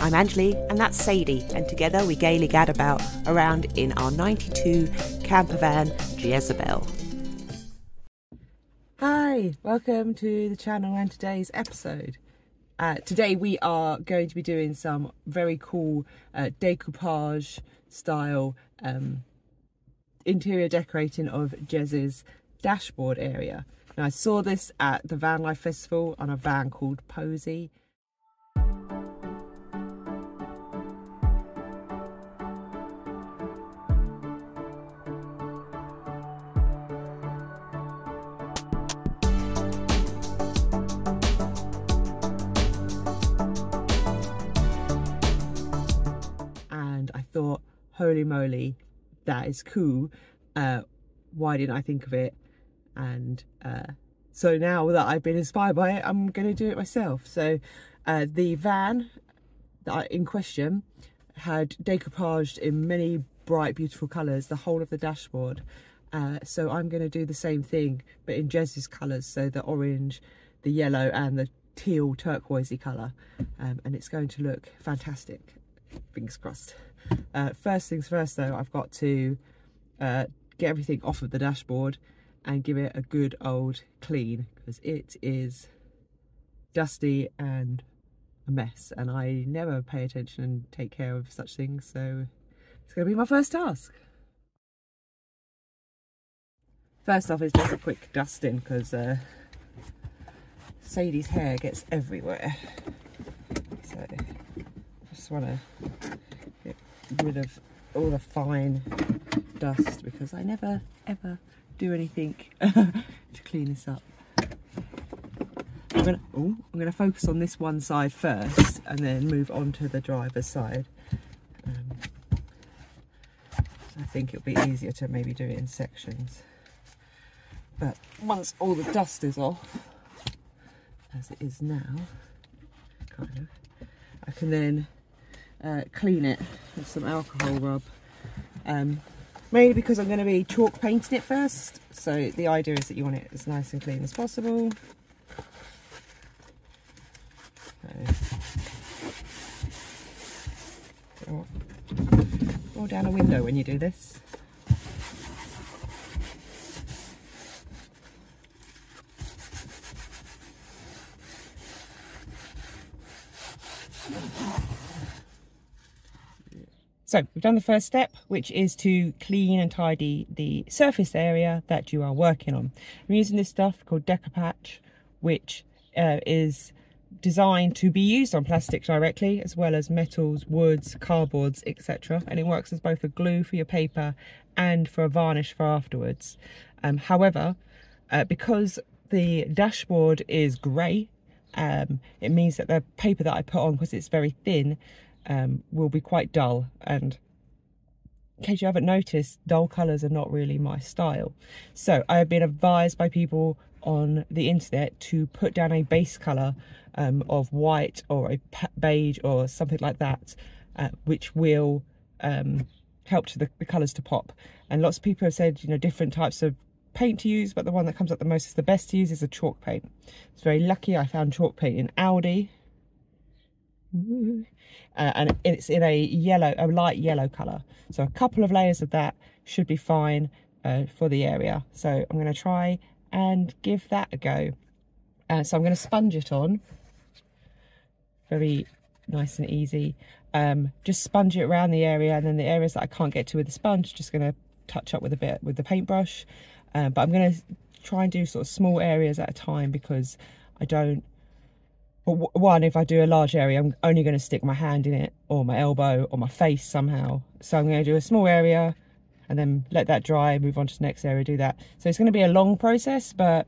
I'm Anjuli and that's Sadie, and together we gaily gadabout around in our 92 campervan Jezebel. Hi, welcome to the channel and today's episode. Today we are going to be doing some very cool decoupage style interior decorating of Jez's dashboard area. Now I saw this at the Van Life Festival on a van called Cosy. And I thought, holy moly, that is cool. Why didn't I think of it? And so now that I've been inspired by it, I'm going to do it myself. So the van in question had decoupaged in many bright, beautiful colours the whole of the dashboard. So I'm going to do the same thing, but in Jez's colours, so the orange, the yellow and the teal turquoisey colour. And it's going to look fantastic. Fingers crossed. First things first though, I've got to get everything off of the dashboard and give it a good old clean, because it is dusty and a mess and I never pay attention and take care of such things, so it's going to be my first task. First off is just a quick dusting, because Sadie's hair gets everywhere, so I just want to get rid of all the fine dust, because I never ever do anything to clean this up. I'm gonna focus on this one side first and then move on to the driver's side. So I think it'll be easier to maybe do it in sections. But once all the dust is off, as it is now, kind of, I can then clean it with some alcohol rub. Mainly because I'm going to be chalk painting it first, so the idea is that you want it as nice and clean as possible. So, roll down a window when you do this. So we've done the first step, which is to clean and tidy the surface area that you are working on. I'm using this stuff called Decoupage, which is designed to be used on plastic directly, as well as metals, woods, cardboards, etc. And it works as both a glue for your paper and for a varnish for afterwards. However, because the dashboard is grey, it means that the paper that I put on, because it's very thin, will be quite dull, and in case you haven't noticed, dull colours are not really my style. So I have been advised by people on the internet to put down a base colour of white or a beige or something like that, which will help to the colours to pop. And lots of people have said, you know, different types of paint to use, but the one that comes up the most, is the best to use, is a chalk paint. It's very lucky I found chalk paint in Aldi. And it's in a light yellow colour, so a couple of layers of that should be fine for the area. So I'm going to try and give that a go. So I'm going to sponge it on, very nice and easy. Just sponge it around the area, and then the areas that I can't get to with the sponge, just going to touch up with a bit with the paintbrush. But I'm going to try and do sort of small areas at a time, because I don't, well, one, if I do a large area, I'm only going to stick my hand in it, or my elbow, or my face somehow. So I'm going to do a small area and then let that dry, move on to the next area, do that. So it's going to be a long process, but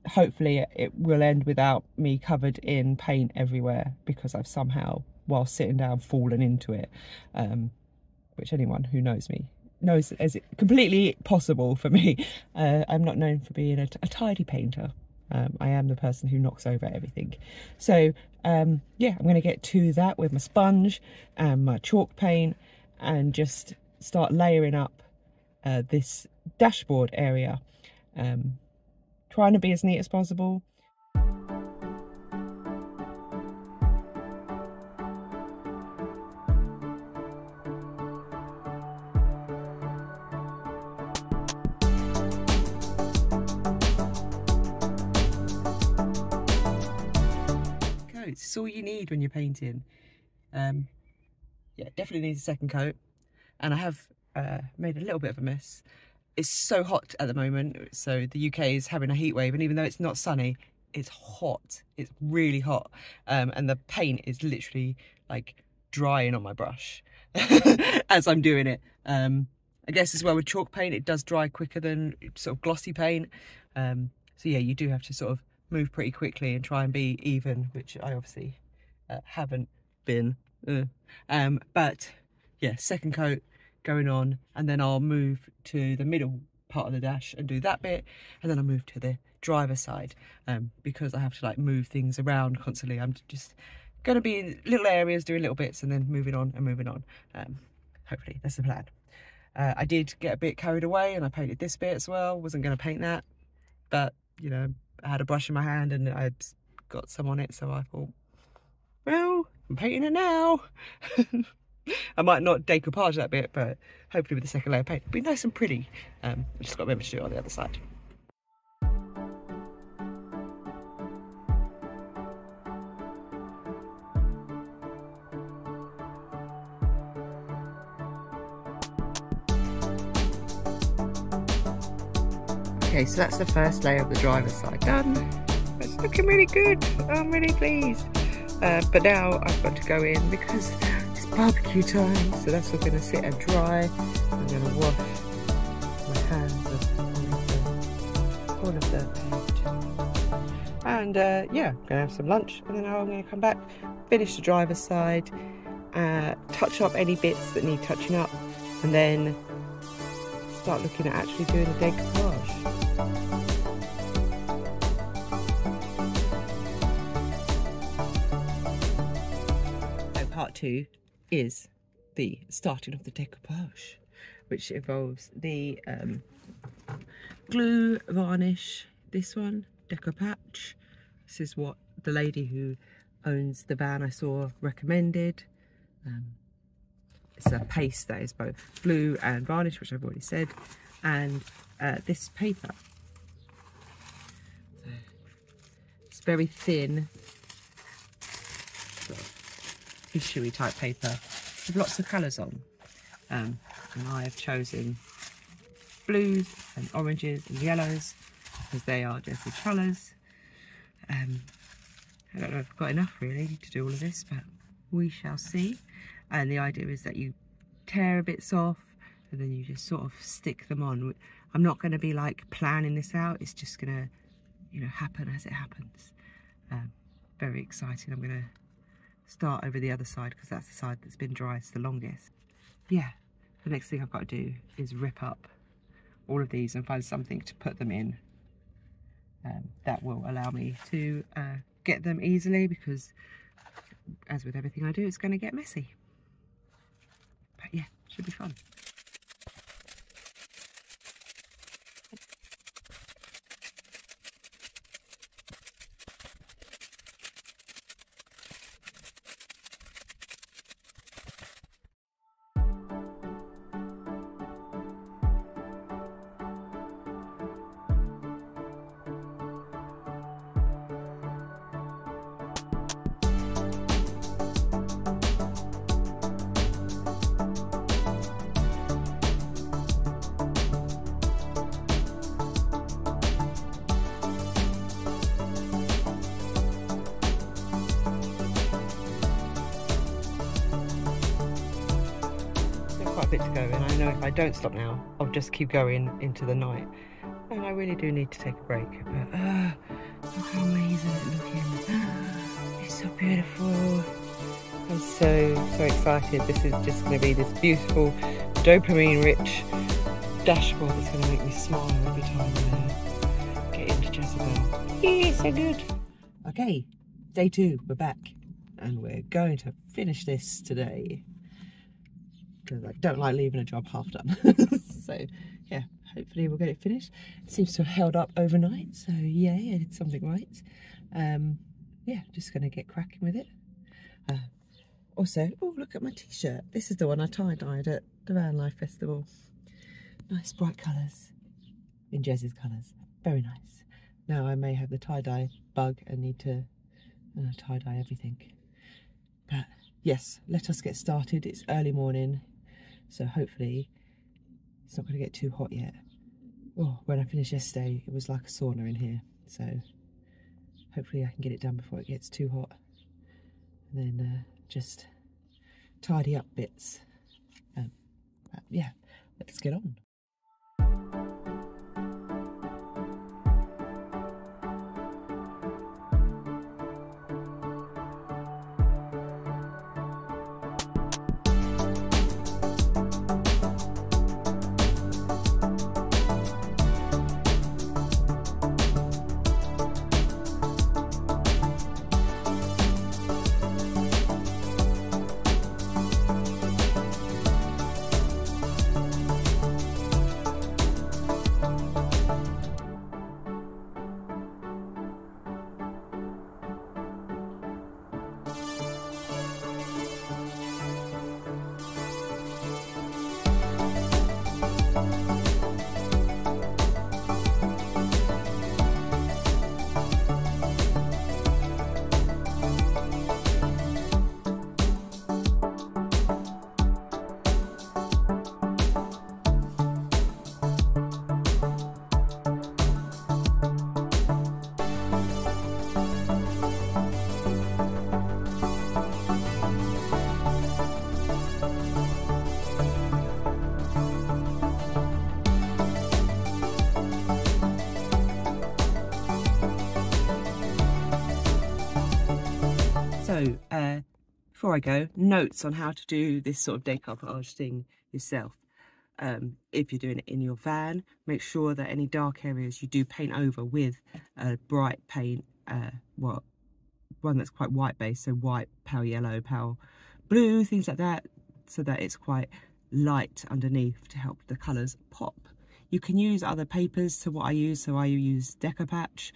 hopefully it will end without me covered in paint everywhere, because I've somehow, while sitting down, fallen into it. Which anyone who knows me knows is completely possible for me. I'm not known for being a tidy painter. I am the person who knocks over everything. So yeah, I'm going to get to that with my sponge and my chalk paint, and just start layering up this dashboard area, trying to be as neat as possible. is all you need when you're painting. Yeah, definitely needs a second coat. And I have made a little bit of a mess. It's so hot at the moment, so the UK is having a heat wave, and even though it's not sunny, it's hot. It's really hot, and the paint is literally like drying on my brush as I'm doing it. I guess as well with chalk paint, it does dry quicker than sort of glossy paint. So yeah, you do have to sort of move pretty quickly and try and be even, which I obviously haven't been. But yeah, second coat going on, and then I'll move to the middle part of the dash and do that bit, and then I'll move to the driver's side, because I have to like move things around constantly. I'm just going to be in little areas doing little bits and then moving on and moving on. Hopefully that's the plan. I did get a bit carried away and I painted this bit as well. Wasn't going to paint that, but you know, I had a brush in my hand and I'd got some on it, so I thought, well, I'm painting it now. I might not decoupage that bit, but hopefully with the second layer of paint it'll be nice and pretty. I just got to remember to do it on the other side. Okay, so that's the first layer of the driver's side done. It's looking really good. I'm really pleased. But now I've got to go in because it's barbecue time, so that's all going to sit and dry. I'm going to wash my hands of all of the paint. And yeah, I'm going to have some lunch, and then I'm going to come back, finish the driver's side, touch up any bits that need touching up, and then start looking at actually doing a decoupage. So part 2 is the starting of the decoupage, which involves the glue, varnish, this one, Decoupage. This is what the lady who owns the van I saw recommended. It's a paste that is both glue and varnish, which I've already said, and this paper. So it's very thin, sort of tissuey type paper with lots of colours on. And I have chosen blues and oranges and yellows because they are Jezebel colours. I don't know if I've got enough really to do all of this, but we shall see. And the idea is that you tear bits off and then you just sort of stick them on. I'm not going to be like planning this out. It's just going to, you know, happen as it happens. Very exciting. I'm going to start over the other side because that's the side that's been driest the longest. Yeah, the next thing I've got to do is rip up all of these and find something to put them in. That will allow me to get them easily, because as with everything I do, it's going to get messy. But yeah, should be fun. A bit to go, and I know if I don't stop now I'll just keep going into the night, and I really do need to take a break. But look how amazing it's looking. It's so beautiful. I'm so excited. This is just going to be this beautiful dopamine rich dashboard that's going to make me smile every time I get into Jezebel. Yeah, so good. Okay, day 2, we're back and we're going to finish this today. I don't like leaving a job half done. So yeah, hopefully we'll get it finished. It seems to have held up overnight, so yay, I did something right. Yeah, just gonna get cracking with it. Also, oh, look at my t-shirt. This is the one I tie-dyed at the Van Life Festival. Nice bright colours in Jez's colours, very nice. Now I may have the tie-dye bug and need to and I tie-dye everything. But yes, let us get started. It's early morning, so hopefully it's not going to get too hot yet. Oh, when I finished yesterday, it was like a sauna in here, so hopefully I can get it done before it gets too hot, and then just tidy up bits. But yeah, let's get on. So, before I go, notes on how to do this sort of decoupage thing yourself. If you're doing it in your van, make sure that any dark areas you do paint over with a bright paint, one that's quite white based, so white, pale yellow, pale blue, things like that, so that it's quite light underneath to help the colours pop. You can use other papers to what I use, so I use Decoupage,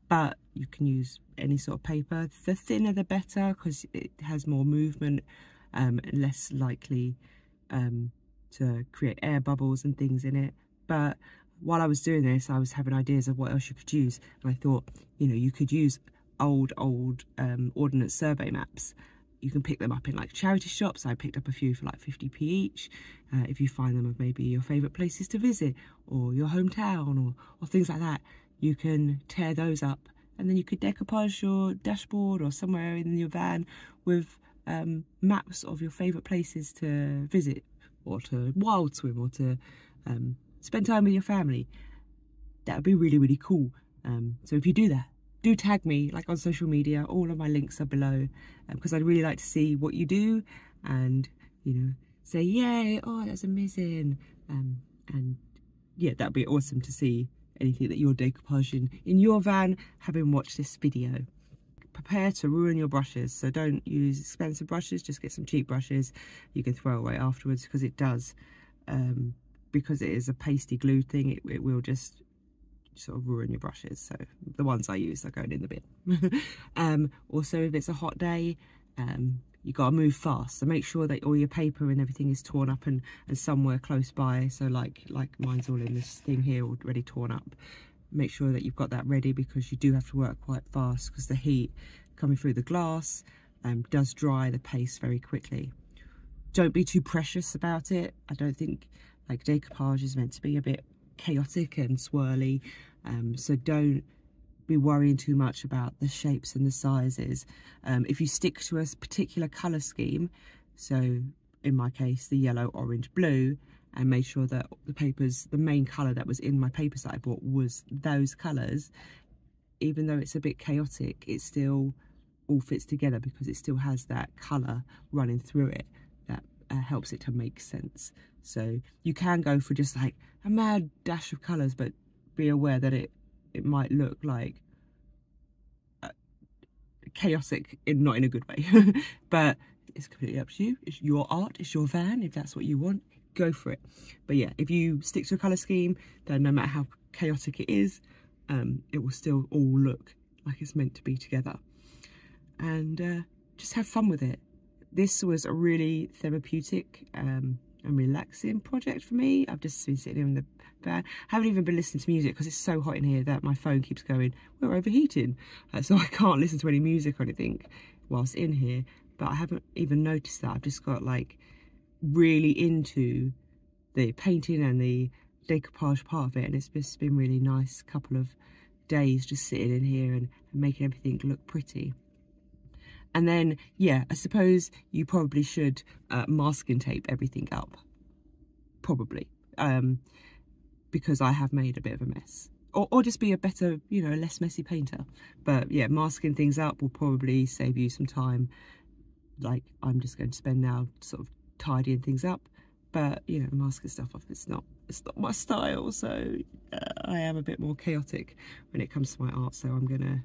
but you can use any sort of paper. The thinner the better, because it has more movement, less likely to create air bubbles and things in it. But while I was doing this, I was having ideas of what else you could use, and I thought, you know, you could use old ordnance survey maps. You can pick them up in like charity shops. I picked up a few for like 50p each. If you find them of maybe your favourite places to visit, or your hometown, or things like that, you can tear those up, and then you could decoupage your dashboard or somewhere in your van with maps of your favourite places to visit, or to wild swim, or to spend time with your family. That would be really, really cool. So if you do that, do tag me, like on social media. All of my links are below, because I'd really like to see what you do, and, you know, say, yay, oh, that's amazing. And yeah, that'd be awesome to see anything that you're decoupaging in your van, having watched this video. Prepare to ruin your brushes, so don't use expensive brushes, just get some cheap brushes you can throw away afterwards, because it does, because it is a pasty glued thing, it will just sort of ruin your brushes. So the ones I use are going in the bin. Also, if it's a hot day, you got to move fast, so make sure that all your paper and everything is torn up and somewhere close by. So like mine's all in this thing here already torn up. Make sure that you've got that ready, because you do have to work quite fast, because the heat coming through the glass does dry the paste very quickly. Don't be too precious about it. I don't think, like, decoupage is meant to be a bit chaotic and swirly, so don't be worrying too much about the shapes and the sizes. If you stick to a particular colour scheme, so in my case the yellow, orange, blue, and made sure that the main colour that was in my papers that I bought was those colours, even though it's a bit chaotic, it still all fits together, because it still has that colour running through it that helps it to make sense. So you can go for just like a mad dash of colours, but be aware that it might look like chaotic, not in a good way. But it's completely up to you. It's your art, it's your van. If that's what you want, go for it. But yeah, if you stick to a colour scheme, then no matter how chaotic it is, it will still all look like it's meant to be together. And just have fun with it. This was a really therapeutic and relaxing project for me. I've just been sitting in the van. I haven't even been listening to music because it's so hot in here that my phone keeps going, we're overheating. So I can't listen to any music or anything whilst in here. But I haven't even noticed that. I've just got like really into the painting and the decoupage part of it. And it's just been really nice couple of days just sitting in here and making everything look pretty. And then, yeah, I suppose you probably should masking tape everything up. Probably. Because I have made a bit of a mess. Or just be a better, you know, less messy painter. But yeah, masking things up will probably save you some time. Like, I'm just going to spend now sort of tidying things up. But, you know, masking stuff off, it's not my style. So I am a bit more chaotic when it comes to my art. So I'm going to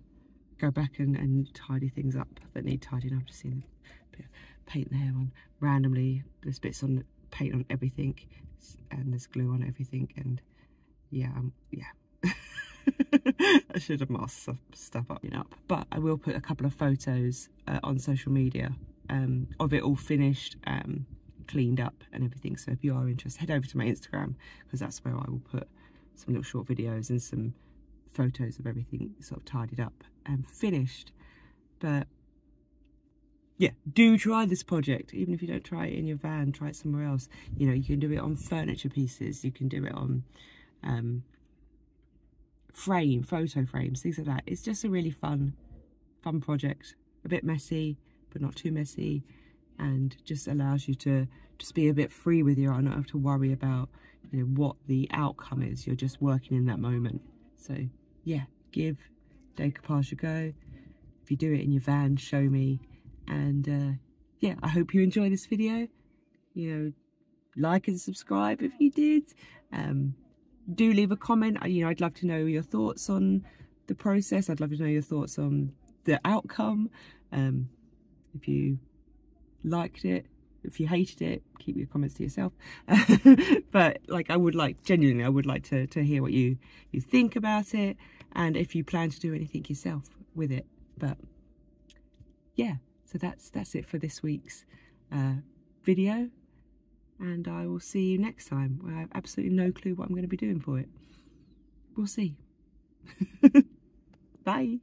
go back and tidy things up that need tidying up. Just seeing a bit of paint there on randomly. There's bits on paint on everything, and there's glue on everything. And yeah, yeah. I should have masked some stuff up, but I will put a couple of photos on social media of it all finished, cleaned up and everything. So if you are interested, head over to my Instagram, because that's where I will put some little short videos and some photos of everything sort of tidied up and finished. But yeah, do try this project. Even if you don't try it in your van, try it somewhere else. You know, you can do it on furniture pieces, you can do it on photo frames, things like that. It's just a really fun project. A bit messy, but not too messy, and just allows you to just be a bit free with your art, not have to worry about, you know, what the outcome is. You're just working in that moment. So yeah, give decoupage a go. If you do it in your van, show me. And yeah, I hope you enjoy this video. You know, like and subscribe if you did. Do leave a comment. You know, I'd love to know your thoughts on the process. I'd love to know your thoughts on the outcome. If you liked it, if you hated it, keep your comments to yourself. But like, genuinely, I would like to hear what you think about it, and if you plan to do anything yourself with it. But yeah, so that's it for this week's video. And I will see you next time. I have absolutely no clue what I'm going to be doing for it. We'll see. Bye.